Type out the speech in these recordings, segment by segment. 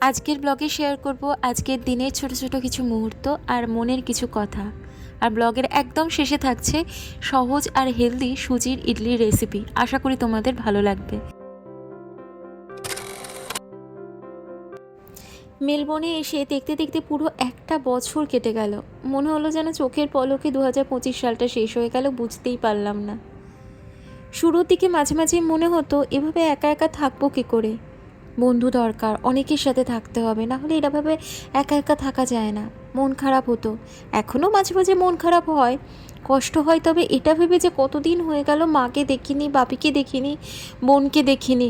আজকের ব্লগে শেয়ার করব আজকের দিনের ছোট ছোট কিছু মুহূর্ত আর মনের কিছু কথা। আর ব্লগের একদম শেষে থাকছে সহজ আর হেলদি সুজির ইডলির রেসিপি। আশা করি তোমাদের ভালো লাগবে। মেলবোর্নে এসে দেখতে দেখতে পুরো একটা বছর কেটে গেল। মনে হলো যেন চোখের পলকে 2025 সালটা শেষ হয়ে গেল, বুঝতেই পারলাম না। শুরুর দিকে মাঝে মাঝে মনে হতো এভাবে একা একা থাকবো কী করে, বন্ধু দরকার, অনেকের সাথে থাকতে হবে, না হলে এভাবে একা একা থাকা যায় না। মন খারাপ হতো, এখনও মাঝে মাঝে মন খারাপ হয়, কষ্ট হয়, তবে এটা ভেবে যে কতদিন হয়ে গেল মাকে দেখিনি, বাপিকে দেখিনি, বোনকে দেখিনি,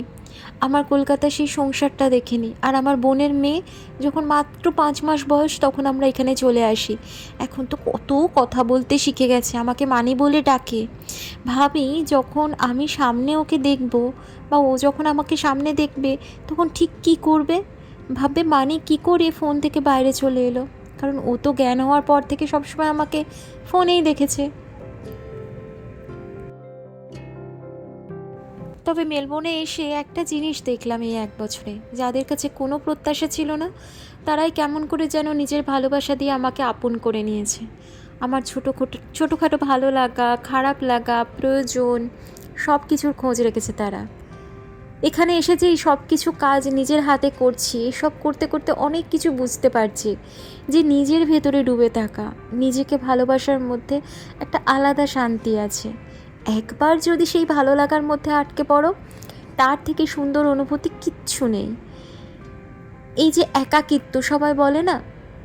আমার কলকাতা সেই সংসারটা দেখিনি। আর আমার বোনের মেয়ে যখন মাত্র 5 মাস বয়স তখন আমরা এখানে চলে আসি। এখন তো কত কথা বলতে শিখে গেছে, আমাকে মানি বলে ডাকে। ভাবি যখন আমি সামনে ওকে দেখব বা ও যখন আমাকে সামনে দেখবে তখন ঠিক কী করবে, ভাববে মানি কী করে ফোন থেকে বাইরে চলে এলো, কারণ ও তো জ্ঞান হওয়ার পর থেকে সবসময় আমাকে ফোনেই দেখেছে। তবে মেলবোর্নে এসে একটা জিনিস দেখলাম এই 1 বছরে, যাদের কাছে কোনো প্রত্যাশা ছিল না তারাই কেমন করে যেন নিজের ভালোবাসা দিয়ে আমাকে আপন করে নিয়েছে। আমার ছোটোখাটো ভালো লাগা, খারাপ লাগা, প্রয়োজন, সব কিছুর খোঁজ রেখেছে তারা। এখানে এসে যে এই সব কিছু কাজ নিজের হাতে করছি, এসব করতে করতে অনেক কিছু বুঝতে পারছি, যে নিজের ভেতরে ডুবে থাকা, নিজেকে ভালোবাসার মধ্যে একটা আলাদা শান্তি আছে। একবার যদি সেই ভালো লাগার মধ্যে আটকে পড়ো, তার থেকে সুন্দর অনুভূতি কিচ্ছু নেই। এই যে একাকিত্ব সবাই বলে না,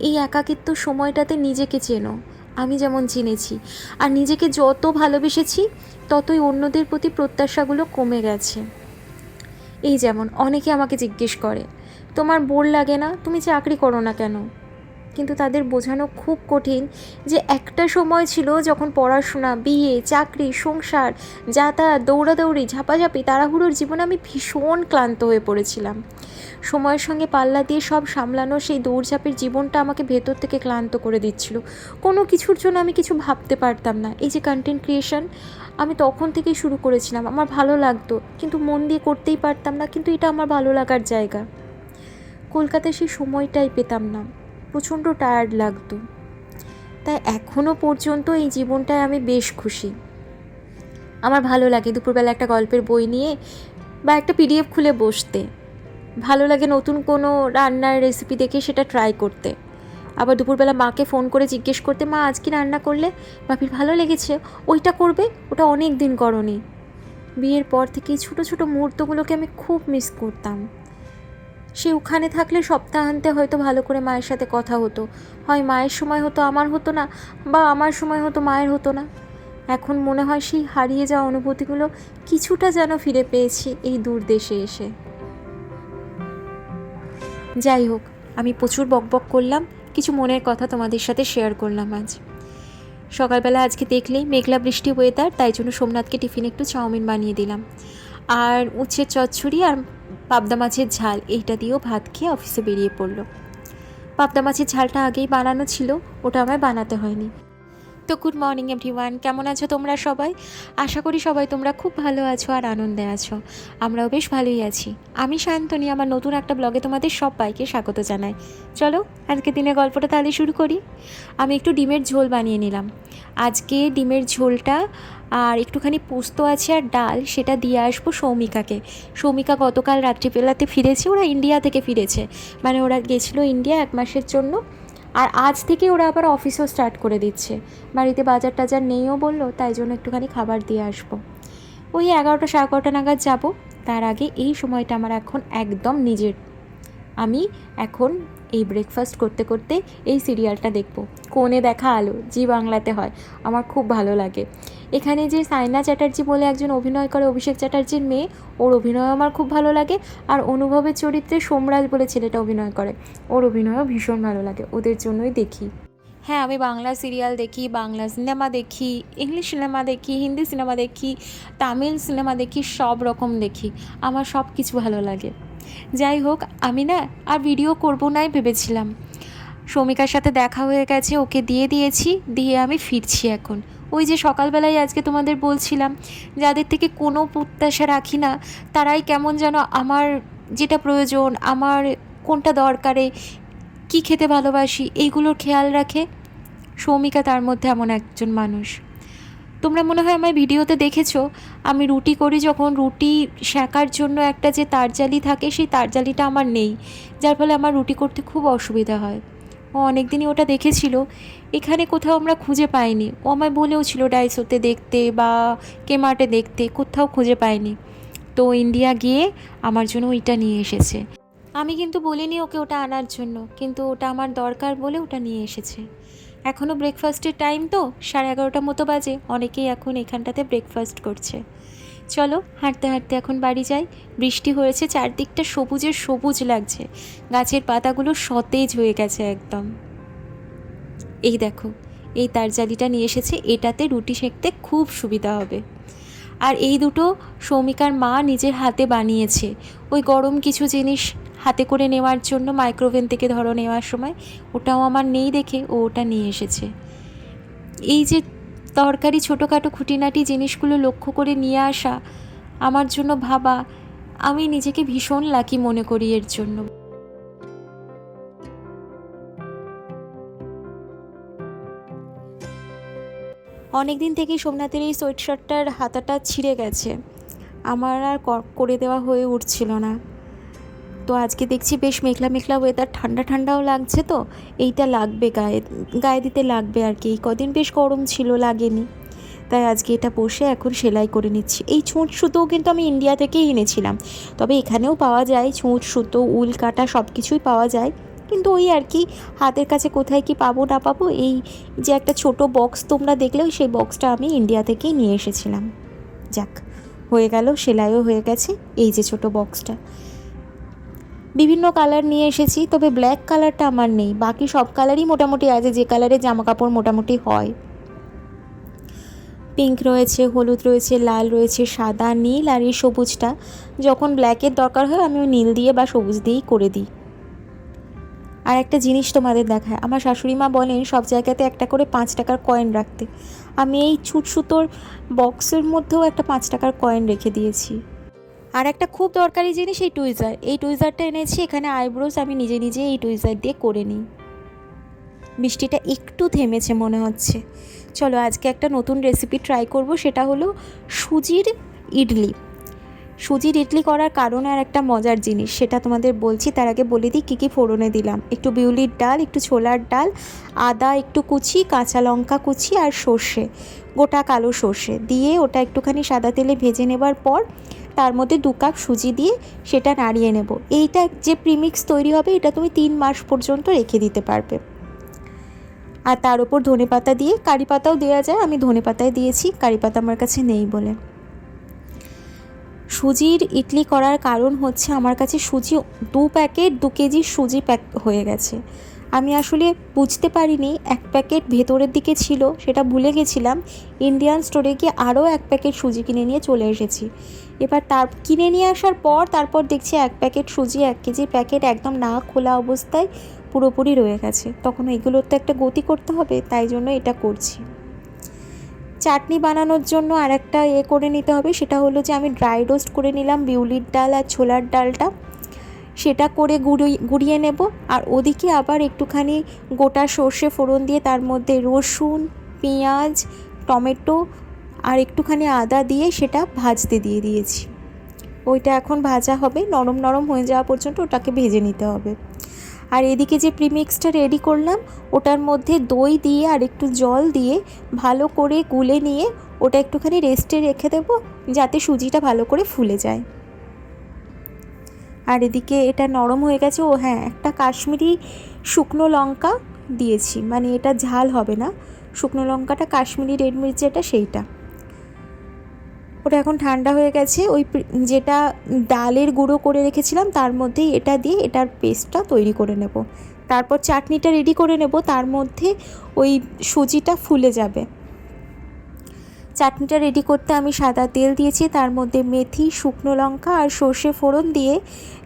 এই একাকিত্ব সময়টাতে নিজেকে চেনো। আমি যেমন চিনেছি, আর নিজেকে যত ভালোবেসেছি ততই অন্যদের প্রতি প্রত্যাশাগুলো কমে গেছে। এই যেমন অনেকে আমাকে জিজ্ঞেস করে, তোমার বোর লাগে না, তুমি চাকরি করো না কেন? কিন্তু তাদের বোঝানো খুব কঠিন যে একটা সময় ছিল যখন পড়াশোনা, বিয়ে, চাকরি, সংসার, যাতায়াত, দৌড়াদৌড়ি, ঝাপাঝাপি, তাড়াহুড়োর জীবনে আমি ভীষণ ক্লান্ত হয়ে পড়েছিলাম। সময়ের সঙ্গে পাল্লা দিয়ে সব সামলানো সেই দৌড়ঝাঁপের জীবনটা আমাকে ভেতর থেকে ক্লান্ত করে দিচ্ছিল। কোনো কিছুর জন্য আমি কিছু ভাবতে পারতাম না। এই যে কন্টেন্ট ক্রিয়েশন, আমি তখন থেকেই শুরু করেছিলাম, আমার ভালো লাগতো কিন্তু মন দিয়ে করতেই পারতাম না, কিন্তু এটা আমার ভালো লাগার জায়গা। কলকাতায় সেই সময়টাই পেতাম না, প্রচণ্ড টায়ার্ড লাগতো। তাই এখনও পর্যন্ত এই জীবনটায় আমি বেশ খুশি। আমার ভালো লাগে দুপুরবেলা একটা গল্পের বই নিয়ে বা একটা পিডিএফ খুলে বসতে, ভালো লাগে নতুন কোনো রান্নার রেসিপি দেখে সেটা ট্রাই করতে, আবার দুপুরবেলা মাকে ফোন করে জিজ্ঞেস করতে, মা আজ কি রান্না করলে, বাপির ভালো লেগেছে, ওইটা করবে, ওটা অনেক দিন করনি। বিয়ের পর থেকে এই ছোটো ছোটো মুহূর্তগুলোকে আমি খুব মিস করতাম। সে ওখানে থাকলে সপ্তাহান্তে হয়তো ভালো করে মায়ের সাথে কথা হতো, হয় মায়ের সময় হতো আমার হতো না, বা আমার সময় হতো মায়ের হতো না। এখন মনে হয় সেই হারিয়ে যাওয়া অনুভূতিগুলো কিছুটা যেন ফিরে পেয়েছি এই দূর দেশে এসে। যাই হোক, আমি প্রচুর বকবক করলাম, কিছু মনের কথা তোমাদের সাথে শেয়ার করলাম আজ। সকালবেলা আজকে দেখলেই মেঘলা বৃষ্টি ওয়েদার, তাই জন্য সোমনাথকে টিফিনে একটু চাউমিন বানিয়ে দিলাম, আর উচ্ছের চচ্চড়ি আর পাবদা মাছের ঝাল, এইটা দিয়েও ভাত খেয়ে অফিসে বেরিয়ে পড়লো। পাবদা মাছের ঝালটা আগেই বানানো ছিল, ওটা আমায় বানাতে হয়নি। তো গুড মর্নিং এভরিওয়ান, কেমন আছো তোমরা সবাই? আশা করি সবাই তোমরা খুব ভালো আছো আর আনন্দে আছো। আমরাও বেশ ভালোই আছি। আমি শান্তনী, আমার নতুন একটা ব্লগে তোমাদের সবাইকে স্বাগত জানাই। চলো আজকে দিনের গল্পটা তাহলে শুরু করি। আমি একটু ডিমের ঝোল বানিয়ে নিলাম। আজকে ডিমের ঝোলটা আর একটুখানি পোস্ত আছে আর ডাল, সেটা দিয়ে আসবো সৌমিকাকে। সৌমিকা গতকাল রাত্রিবেলাতে ফিরেছে, ওরা ইন্ডিয়া থেকে ফিরেছে, মানে ওরা গেছিলো ইন্ডিয়া 1 মাসের জন্য, আর আজ থেকে ওরা আবার অফিসও স্টার্ট করে দিচ্ছে। বাড়িতে বাজার টাজার নেইও বললো, তাই জন্য একটুখানি খাবার দিয়ে আসবো। ওই 11টা 11:30 নাগাদ যাব। তার আগে এই সময়টা আমার এখন একদম নিজের। আমি এখন এই ব্রেকফাস্ট করতে করতে এই সিরিয়ালটা দেখব, কোণে দেখা আলো, জি বাংলাতে হয়, আমার খুব ভালো লাগে। এখানে যে সাইনা চ্যাটার্জি বলে একজন অভিনয় করে, অভিষেক চ্যাটার্জির মেয়ে, ওর অভিনয় আমার খুব ভালো লাগে। আর অনুভবের চরিত্রে সোমরাজ বলে ছেলেটা অভিনয় করে, ওর অভিনয়ও ভীষণ ভালো লাগে, ওদের জন্যই দেখি। হ্যাঁ, আমি বাংলা সিরিয়াল দেখি, বাংলা সিনেমা দেখি, ইংলিশ সিনেমা দেখি, হিন্দি সিনেমা দেখি, তামিল সিনেমা দেখি, সব রকম দেখি, আমার সব কিছু ভালো লাগে। যাই হোক, আমি না আর ভিডিও করবো নাই ভেবেছিলাম। সৌমিকার সাথে দেখা হয়ে গেছে, ওকে দিয়ে দিয়েছি, দিয়ে আমি ফিরছি এখন। ওই যে সকালবেলায় আজকে তোমাদের বলছিলাম, যাদের থেকে কোনো প্রত্যাশা রাখি না তারাই কেমন যেন আমার যেটা প্রয়োজন, আমার কোনটা দরকারে, কি খেতে ভালোবাসি, এইগুলোর খেয়াল রাখে। সৌমিকা তার মধ্যে এমন একজন মানুষ। তোমরা মনে হয় আমার ভিডিওতে দেখেছো, আমি রুটি করি যখন, রুটি সেঁকার জন্য একটা যে তারজালি থাকে, সেই তারজালিটা আমার নেই, যার ফলে আমার রুটি করতে খুব অসুবিধা হয়। ও অনেক দিনই ওটা দেখেছিল, এখানে কোথাও আমরা খুঁজে পাইনি। ও আমায় বলেও ছিল ডাইসোতে দেখতে বা কেমার্টে দেখতে, কোথাও খুঁজে পাইনি। তো ইন্ডিয়া গিয়ে আমার জন্য ওইটা নিয়ে এসেছে। আমি কিন্তু বলিনি ওকে ওটা আনার জন্য, কিন্তু ওটা আমার দরকার বলে ওটা নিয়ে এসেছে। এখনও ব্রেকফাস্টের টাইম তো, 11:30 মতো বাজে, অনেকেই এখন এখানটাতে ব্রেকফাস্ট করছে। চলো হাঁটতে হাঁটতে এখন বাড়ি যাই। বৃষ্টি হয়েছে, চারদিকটা সবুজের সবুজ লাগছে, গাছের পাতাগুলো সতেজ হয়ে গেছে একদম। এই দেখো, এই তারজালিটা নিয়ে এসেছে, এটাতে রুটি সেঁকতে খুব সুবিধা হবে। আর এই দুটো সৌমিকার মা নিজের হাতে বানিয়েছে, ওই গরম কিছু জিনিস হাতে করে নেওয়ার জন্য, মাইক্রোওভেন থেকে ধরো নেওয়ার সময়। ওটাও আমার নেই দেখে ও ওটা নিয়ে এসেছে। এই যে তরকারি ছোটোখাটো খুঁটিনাটি জিনিসগুলো লক্ষ্য করে নিয়ে আসা, আমার জন্য ভাবা, আমি নিজেকে ভীষণ লাকি মনে করি এর জন্য। অনেক দিন থেকেই সোমনাথের এই সোয়েট শার্টটার হাতাটা ছিঁড়ে গেছে, আমার আর করে দেওয়া হয়ে উঠছিল না। তো আজকে দেখছি বেশ মেঘলা মেঘলা ওয়েদার, ঠান্ডা ঠান্ডাও লাগছে, তো এইটা লাগবে গায়ে দিতে লাগবে আর কি। এই কদিন বেশ গরম ছিল, লাগেনি, তাই আজকে এটা বসে এখন সেলাই করে নিচ্ছি। এই ছুঁচ সুতোও কিন্তু আমি ইন্ডিয়া থেকেই এনেছিলাম, তবে এখানেও পাওয়া যায় ছুঁচ সুতো, উল কাটা সব কিছুই পাওয়া যায়, কিন্তু ওই আর কি হাতের কাছে কোথায় কি পাবো না পাবো। এই যে একটা ছোট বক্স তোমরা দেখলে, সেই বক্সটা আমি ইন্ডিয়া থেকেই নিয়ে এসেছিলাম। যাক, হয়ে গেল, সেলাইও হয়ে গেছে। এই যে ছোট বক্সটা, বিভিন্ন কালার নিয়ে এসেছি, তবে ব্ল্যাক কালারটা আমার নেই, বাকি সব কালারই মোটামুটি আছে, যে কালারে জামা কাপড় মোটামুটি হয়। পিঙ্ক রয়েছে, হলুদ রয়েছে, লাল রয়েছে, সাদা, নীল, আর এই সবুজটা যখন ব্ল্যাকের দরকার হয় আমি ওই নীল দিয়ে বা সবুজ দিয়েই করে দিই। আর একটা জিনিস তোমাদের দেখায়, আমার শাশুড়ি মা বলেন সব জায়গাতে একটা করে 5 টাকার কয়েন রাখতে। আমি এই ছুট সুতোর বক্সের মধ্যেও একটা 5 টাকার কয়েন রেখে দিয়েছি। আর একটা খুব দরকারি জিনিস, এই টুইজার, এই টুইজারটা এনেছি। এখানে আইব্রোস আমি নিজে নিজে এই টুইজার দিয়ে করে নিই। বৃষ্টিটা একটু থেমেছে মনে হচ্ছে। চলো আজকে একটা নতুন রেসিপি ট্রাই করব, সেটা হলো সুজির ইডলি। সুজির ইডলি করার কারণে আর একটা মজার জিনিস, সেটা তোমাদের বলছি। তার আগে বলে দিই কী কী ফোড়নে দিলাম। একটু বিউলির ডাল, একটু ছোলার ডাল, আদা একটু কুচি, কাঁচা লঙ্কা কুচি, আর সর্ষে, গোটা কালো সর্ষে দিয়ে ওটা একটুখানি সাদা তেলে ভেজে নেবার পর তার মধ্যে 2 কাপ সুজি দিয়ে সেটা নাড়িয়ে নেব। এইটা যে প্রিমিক্স তৈরি হবে, এটা তুমি 3 মাস পর্যন্ত রেখে দিতে পারবে। আর তার উপর ধনেপাতা দিয়ে, কারি পাতাও দেওয়া যায়, আমি ধনেপাতায় দিয়েছি, কারি পাতা আমার কাছে নেই বলে। সুজির ইডলি করার কারণ হচ্ছে, আমার কাছে সুজি 2 প্যাকেট 2 কেজি সুজি প্যাক হয়ে গেছে। আমি আসলে বুঝতে পারিনি 1 প্যাকেট ভেতরের দিকে ছিল, সেটা ভুলে গেছিলাম। ইন্ডিয়ান স্টোরে গিয়ে আরও 1 প্যাকেট সুজি কিনে নিয়ে চলে এসেছি। এবার কিনে নিয়ে আসার পর তারপর দেখছি 1 প্যাকেট সুজি, 1 কেজির প্যাকেট একদম না খোলা অবস্থায় পুরোপুরি রয়ে গেছে। তখন এগুলোর তো একটা গতি করতে হবে, তাই জন্য এটা করছি। চাটনি বানানোর জন্য আর একটা করে নিতে হবে, সেটা হলো যে আমি ড্রাই রোস্ট করে নিলাম বিউলির ডাল আর ছোলার ডালটা, সেটা করে গুঁড়িয়ে নেব। আর ওদিকে আবার একটুখানি গোটা সর্ষে ফোড়ন দিয়ে তার মধ্যে রসুন, পেঁয়াজ, টমেটো আর একটুখানি আদা দিয়ে সেটা ভাজতে দিয়ে দিয়েছি। ওইটা এখন ভাজা হবে, নরম নরম হয়ে যাওয়া পর্যন্ত ওটাকে ভেজে নিতে হবে। আর এদিকে যে প্রিমিক্সটা রেডি করলাম, ওটার মধ্যে দই দিয়ে আর একটু জল দিয়ে ভালো করে গুলে নিয়ে ওটা একটুখানি রেস্টে রেখে দেবো, যাতে সুজিটা ভালো করে ফুলে যায়। আর এদিকে এটা নরম হয়ে গেছে। ও হ্যাঁ, একটা কাশ্মীরি শুকনো লঙ্কা দিয়েছি, মানে এটা ঝাল হবে না, শুকনো লঙ্কাটা কাশ্মীরি রেড মির্চ যেটা, সেইটা। ওটা এখন ঠান্ডা হয়ে গেছে। ওই যেটা ডালের গুঁড়ো করে রেখেছিলাম তার মধ্যেই এটা দিয়ে এটার পেস্টটা তৈরি করে নেব। তারপর চাটনিটা রেডি করে নেব, তার মধ্যে ওই সুজিটা ফুলে যাবে। চাটনিটা রেডি করতে আমি সাদা তেল দিয়েছি, তার মধ্যে মেথি, শুকনো লঙ্কা আর সর্ষে ফোড়ন দিয়ে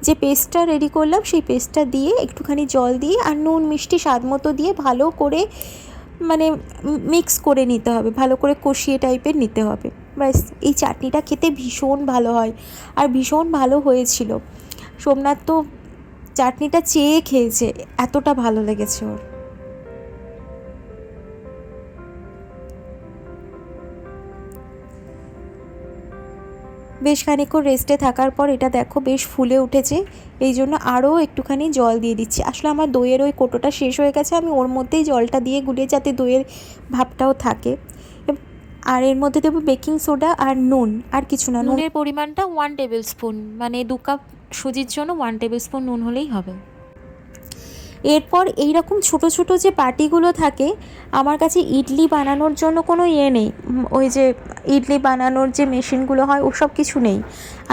যে পেস্টটা রেডি করলাম, সেই পেস্টটা দিয়ে একটুখানি জল দিয়ে আর নুন মিষ্টি স্বাদ মতো দিয়ে ভালো করে মানে মিক্স করে নিতে হবে, ভালো করে কষিয়ে টাইপের নিতে হবে। ব্যাস, এই চাটনিটা খেতে ভীষণ ভালো হয় আর ভীষণ ভালো হয়েছিল। সোমনাথ তো চাটনিটা চেয়ে খেয়েছে, এতটা ভালো লেগেছে ওর। বেশ খানিকক্ষণ রেস্টে থাকার পর এটা দেখো বেশ ফুলে উঠেছে, এই জন্য আরও একটুখানি জল দিয়ে দিচ্ছি। আসলে আমার দইয়ের ওই কোটোটা শেষ হয়ে গেছে, আমি ওর মধ্যেই জলটা দিয়ে গুলিয়ে যাতে দইয়ের ভাবটাও থাকে। আর এর মধ্যে দেবো বেকিং সোডা আর নুন, আর কিছু না। নুনের পরিমাণটা 1 টেবিল স্পুন, মানে 2 কাপ সুজির জন্য 1 টেবিল স্পুন নুন হলেই হবে। এরপর এই রকম ছোটো ছোটো যে বাটিগুলো থাকে, আমার কাছে ইডলি বানানোর জন্য কোনো নেই, ওই যে ইডলি বানানোর যে মেশিনগুলো হয় ওসব কিছু নেই।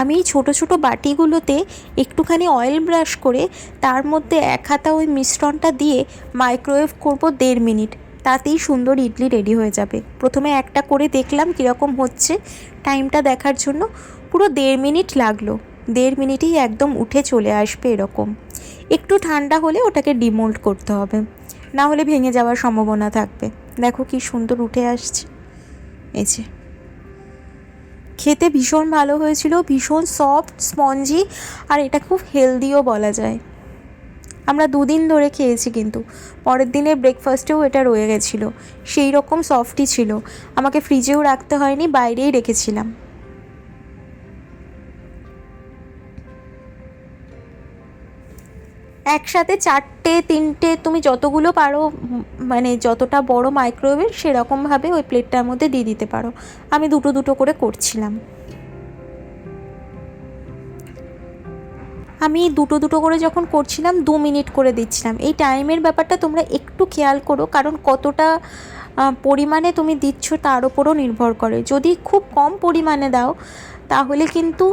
আমি এই ছোটো ছোটো বাটিগুলোতে একটুখানি অয়েল ব্রাশ করে তার মধ্যে 1 হাতা ওই মিশ্রণটা দিয়ে মাইক্রোওয়েভ করব 1.5 মিনিট, তাতেই সুন্দর ইডলি রেডি হয়ে যাবে। প্রথমে একটা করে দেখলাম কীরকম হচ্ছে, টাইমটা দেখার জন্য পুরো 1.5 মিনিট লাগলো। 1.5 মিনিটেই একদম উঠে চলে আসবে এরকম। একটু ঠান্ডা হলে ওটাকে ডিমোল্ড করতে হবে, না হলে ভেঙে যাওয়ার সম্ভাবনা থাকবে। দেখো কি সুন্দর উঠে আসছে, এই যে। খেতে ভীষণ ভালো হয়েছিল, ভীষণ সফট স্পঞ্জি, আর এটা খুব হেলদিও বলা যায়। আমরা 2 দিন ধরে খেয়েছি, কিন্তু পরের দিনের ব্রেকফাস্টেও এটা রয়ে গেছিলো, সেই রকম সফটই ছিল। আমাকে ফ্রিজেও রাখতে হয়নি, বাইরেই রেখেছিলাম। একসাথে 4টে 3টে তুমি যতগুলো পারো, মানে যতটা বড় মাইক্রোওয়েভ সেরকমভাবে ওই প্লেটটার মধ্যে দিয়ে দিতে পারো। আমি দুটো দুটো করে করছিলাম। আমি দুটো দুটো করে যখন করছিলাম 2 মিনিট করে দিচ্ছিলাম। এই টাইমের ব্যাপারটা তোমরা একটু খেয়াল করো, কারণ কতটা পরিমাণে তুমি দিচ্ছ তার ওপরও নির্ভর করে। যদি খুব কম পরিমাণে দাও তাহলে কিন্তু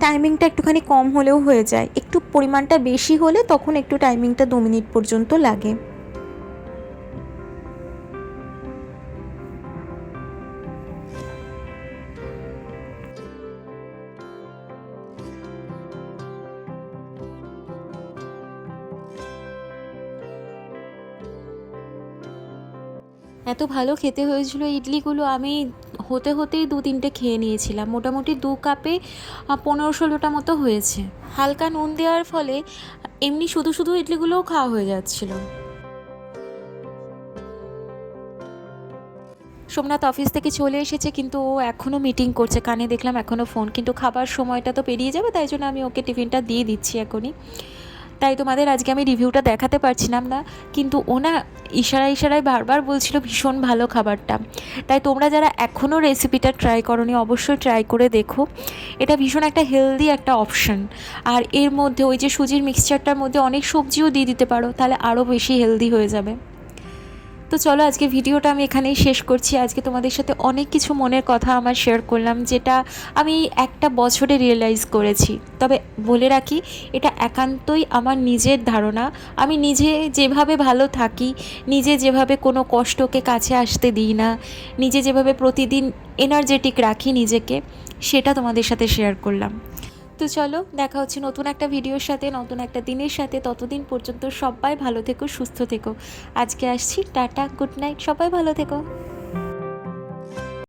টাইমিংটা একটুখানি কম হলেও হয়ে যায়, একটু পরিমাণটা বেশি হলে তখন একটু টাইমিংটা 2 মিনিট পর্যন্ত লাগে। এত ভালো খেতে হয়েছিল ইডলিগুলো, আমি হতে হতেই 2-3টে খেয়ে নিয়েছিলাম। মোটামুটি 2 কাপে 15-16টা মতো হয়েছে। হালকা নুন দেওয়ার ফলে এমনি শুধু শুধু ইডলিগুলোও খাওয়া হয়ে যাচ্ছিল। সোমনাথ অফিস থেকে চলে এসেছে, কিন্তু ও এখনও মিটিং করছে, কানে দেখলাম এখনও ফোন, কিন্তু খাবার সময়টা তো পেরিয়ে যাবে, তাই জন্য আমি ওকে টিফিনটা দিয়ে দিচ্ছি এখনই। তাই তোমাদের আজকে আমি রিভিউটা দেখাতে পারছিলাম না, কিন্তু ও না ইশারায় বারবার বলছিল ভীষণ ভালো খাবারটা। তাই তোমরা যারা এখনও রেসিপিটা ট্রাই করোনি অবশ্যই ট্রাই করে দেখো। এটা ভীষণ একটা হেলদি একটা অপশান। আর এর মধ্যে ওই যে সুজির মিক্সচারটার মধ্যে অনেক সবজিও দিয়ে দিতে পারো, তাহলে আরও বেশি হেলদি হয়ে যাবে। তো চলো আজকে ভিডিওটা আমি এখানেই শেষ করছি। আজকে তোমাদের সাথে অনেক কিছু মনের কথা আমার শেয়ার করলাম, যেটা আমি একটা বছরে রিয়েলাইজ করেছি। তবে বলে রাখি, এটা একান্তই আমার নিজের ধারণা। আমি নিজে যেভাবে ভালো থাকি, নিজে যেভাবে কোনো কষ্টকে কাছে আসতে দিই না, নিজে যেভাবে প্রতিদিন এনার্জেটিক রাখি নিজেকে, সেটা তোমাদের সাথে শেয়ার করলাম। তো চলো দেখা হচ্ছে নতুন একটা ভিডিওর সাথে, নতুন একটা দিনের সাথে। ততদিন পর্যন্ত সবাই ভালো থেকো, সুস্থ থেকো। আজকে আসছি, টাটা, গুড নাইট, সবাই ভালো থেকো।